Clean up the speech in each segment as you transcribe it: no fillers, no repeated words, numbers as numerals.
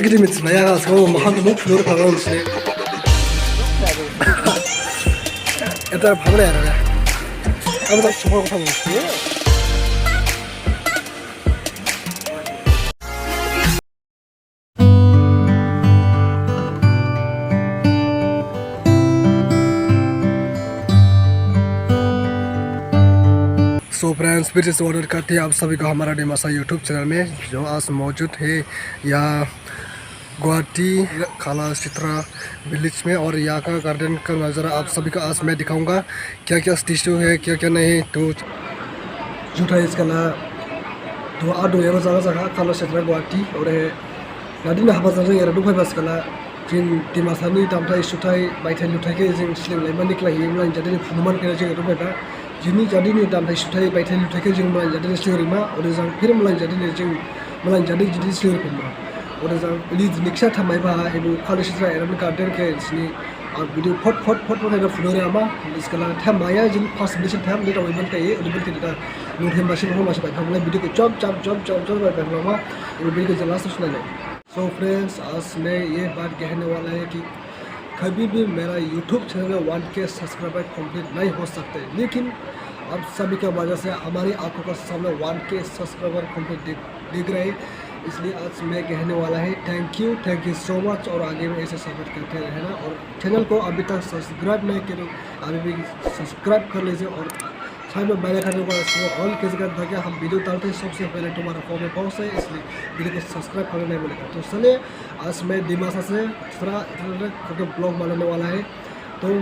这个里面怎么样啊？从我们杭州弄出来的朋友是，要在旁边来了，要不到吃火锅旁边去。सो friends फिर से स्वागत करते हैं आप सभी को हमारा डिमासा यूट्यूब चैनल में जो आज मौजूद है यहाँ गुवाहाटी खाला चित्रा विलेज में और यहाँ का गार्डन का नज़ारा आप सभी को आज मैं दिखाऊंगा क्या क्या स्टेचू है क्या क्या नहीं तो जुटा इसका ना तो आदो ये बजागा जगह खाला चित्रा गुवाहाटी और नादी में हवा जाने यार दुबई बस कला जिन डिमासा नहीं दामथाई सुथाई बाइथाई लुथाई के जिन स्लिम लाइमन निकला ही मतलब जाते फुनुमान के जिन दुबई बा जिनी जादी ने दामथाई सुथाई बाइथाई लुथाई के जिन मतलब जाते स्लिम मा और जं फिर मतलब जाते जिन मतलब जाते जिन स्लिम फिल्म और जं लीज निक्सा थमाई बा एबो खाला चित्रा एरम गार्डन के जिनी और वीडियो फट का फुलोरे आमा इसकला थमाया जिन फास्ट मिशन थाम डेटा वेबन के ये उदबल के डेटा नोटेम मासिन हो मासिन बाय फंगला वीडियो को चॉप बाय फंगला ये वीडियो को जलास सुना ले सो फ्रेंड्स आज मैं ये बात कहने वाला है कि कभी भी मेरा YouTube channel 1K subscriber complete नहीं हो सकते लेकिन अब सभी की वजह से हमारी आंखों का सामने 1K सब्सक्राइबर कंप्लीट दिख रहे हैं इसलिए आज मैं कहने वाला है थैंक यू सो मच और आगे में ऐसे सपोर्ट करते रहना और चैनल को अभी तक सब्सक्राइब नहीं करो अभी भी सब्सक्राइब कर लीजिए और साइड में बैल आइकन को ऑल के जगह ताकि हम वीडियो डालते हैं सबसे पहले तुम्हारा फोन में पहुँचे इसलिए वीडियो को सब्सक्राइब करना नहीं बोलेगा तो चलिए आज मैं डिमासा से थोड़ा ब्लॉग बनाने वाला है तो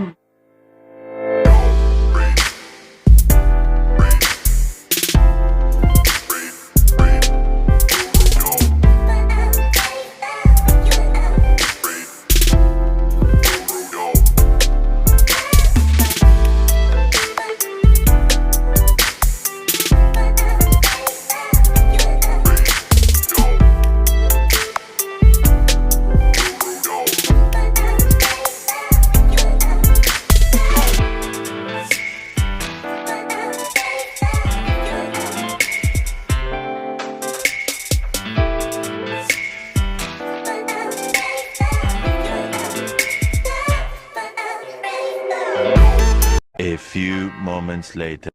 A few moments later.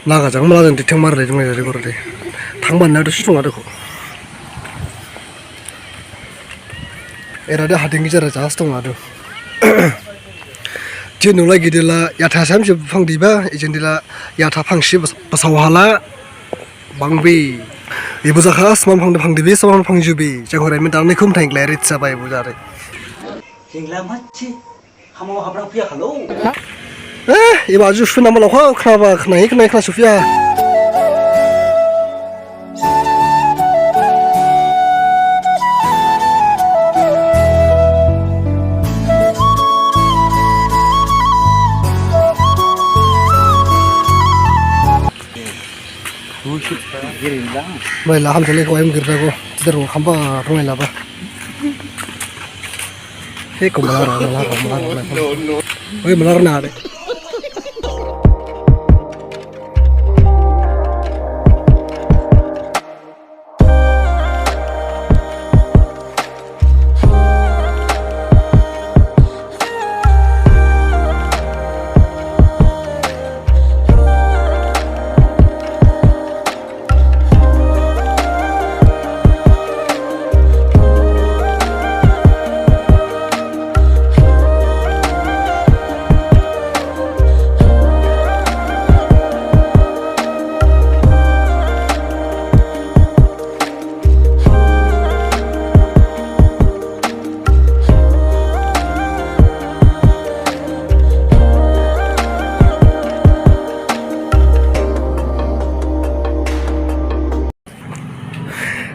나가자 엄마는 대충 말을 해주면 되지 그러래 당만 나도 수중하고 에라데 하딩 기자라 자스통하도 진노라 기들라 야타 30 팡디바 이젠디라 야타 팡시 바사와라 방비 이부자카 스만 팡데 팡디비 스만 팡주비 자고라면 다음에 금 탱글레 리츠 바이 부자래 징라 맞지 하모 하브랑 피야 할로 이거 아주 순한 말로 확 크나봐 크나 소피아 Baiklah, alhamdulillah kau yang gerda ko, terus hampa rumah laba. Hei, kau malar. Oi, malar na deh.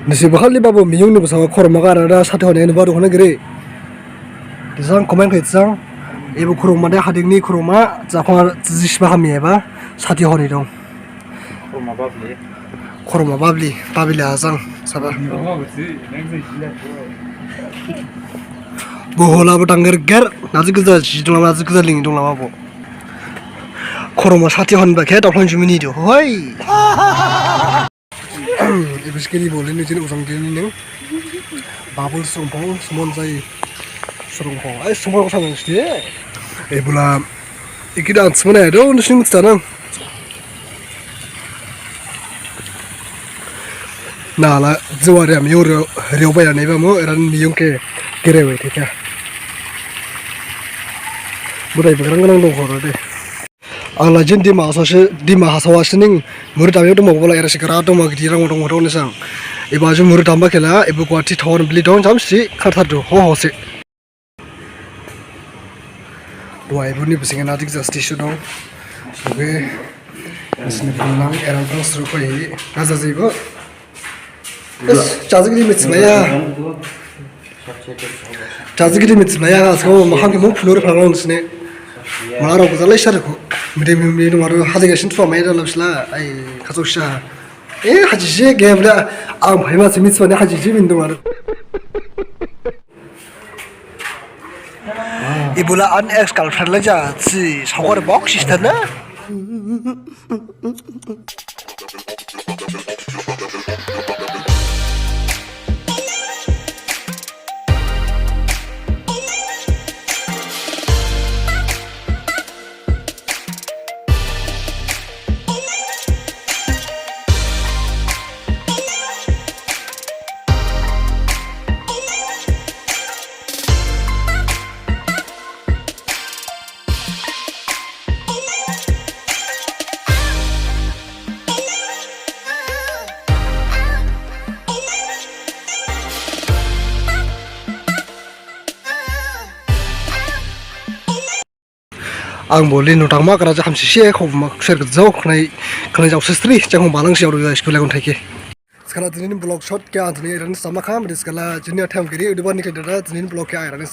Nasi bakal babu miyung ni bersama korma ada satu orang yang baru kena gere. Disang komen ke disang, ibu korma dia hadir ni korma, zakon zis baham ni ba, satu orang itu. Korma babli azang, sabar. Bohola bertangger ger, nazi kita ling dong lama bo. Korma satu orang ba, kita orang cuma ni tu, hoi. Ibis kini boleh nih jadi usang gini nih. Babul sumpong, semua saya sumpong. Sumpong sama sih. Bula iki dance mana ada untuk sini sana. Nah lah, juara ya miur rioba ya nih bamu, eran miung ke kirewe ठीक है. Budai berang nang dong koro deh. Ang lajin di masa wasin ning murid kami itu mau bola era sekarang itu mau dirang orang nih sang. Ibu aja murid tambah kela, ibu kuati tahun beli dong jam sih kata tuh, ho sih. Dua ibu nih bisingan adik justice dong. Oke, sini pulang era terus rupa ini, nasa sih ibu. Cazik ini misalnya ya. Cazik ini misalnya, sekarang makan ke mau peluru pelan sini. Malah aku jalan isyar aku, mending maru hati kasih tuh main dalam sila, kasut sah. Haji sih game dah, hemat sih misalnya haji sih minum maru. Ibu lah an ex girlfriend lah jah, si sahur box istana na. Ang boleh nutang mak kerja hamsi sih, kau mak share kerja, kena jauh sestri, jangan balang sih orang sekolah lagun thake. Sekarang jenis blog shot kya jenis sama kam, jenis sekarang jenis time kiri, udah banyak kerja jenis blog kya jenis